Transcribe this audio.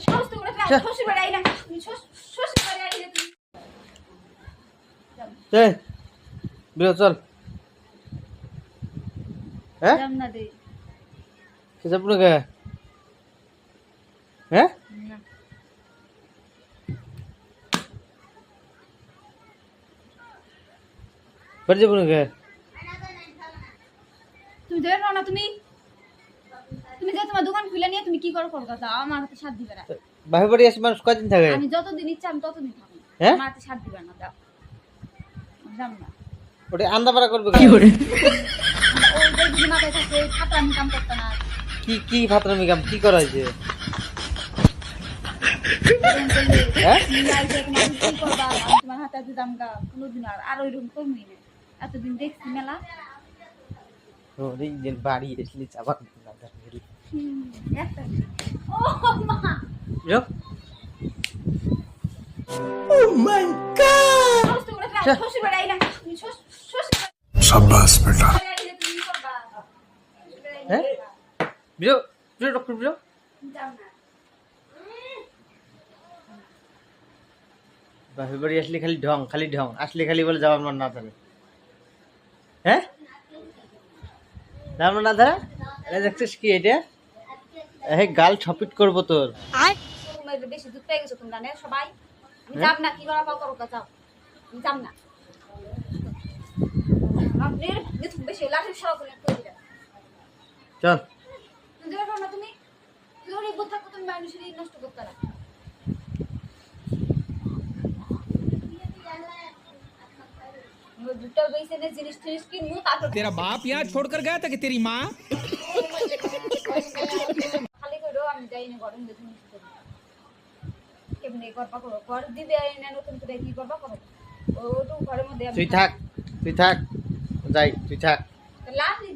সাহস তো করে শ্বশুর বাড়ি আইলা শ্বশুর বাড়ি আইলে তুমি এই বেরো চল হ্যাঁ যাম না দে কে যাব না কে হ্যাঁ না বাড়ি যাব না কে তুমি দের না তুমি তুমি যে তোমার দোকান খুলে নিয়ে তুমি কি করো কলকাতা আমার হাতে সাথ দিবে না বাপের বাড়ি আসে মানুষ কয়দিন থাকে আমি যতদিন ইচ্ছা আমি ততদিন থাকবো হ্যাঁ? আমার হাতে সাথ দিবে না দাও যাম না ওটা আন্দাপাড়া করবে ওই যে দিদি মাথায় থাকে ফাতরামি কাম করতে না কি কি ফাতরামি কাম কি করা হয়েছে হ্যাঁ তুমি আইসে তোমার কি করবা আমি তোমার হাতে দিতাম গা কোনোদিন আর ওইরকম করবি না এতদিন দেখছি মেলা ওরে যে বাড়ি এসলি চাপা না গেলি একটা ও মা যাও সাহস তো করে শ্বশুর বাড়ি আইলা তুমি শ্বশুর शाबाश बेटा বাড়ি আইলে তুমি কি করবা হ্যাঁ বিরো বিরো ডক্টর বিরো যাও না বাপের বাড়ি আসলে খালি ঢং আসলে খালি বলে যাওয়ার মন না ধরে হ্যাঁ যাওয়ার মন না ধরে এটা দেখছিস কি এটা এই গাল ছপিট করবো তোর তুমি বেশি দুধ পেয়ে গেছো তোমরা না সবাই আমি যাব না কি করা পাও করো যাও আমি যাব না আপনি দেখুন বেশি লাঠি সরা করে দিটা চল তুমি দেখো না তুমি লড়ি বুদ্ধা কত মানুষের নষ্ট করতে না দুটো বেশি ने জিনিস জিনিস কি মুখ তারপর तेरा बाप यहाँ छोड़कर गया था कि तेरी माँ খালি করো আমি যাই না গরম দেখুন কেমনে করবা করো কর দিবে না নতুন করে কি করবা করো ওটু ঘরের মধ্যে তুই থাক যাই তুই থাক লাঠি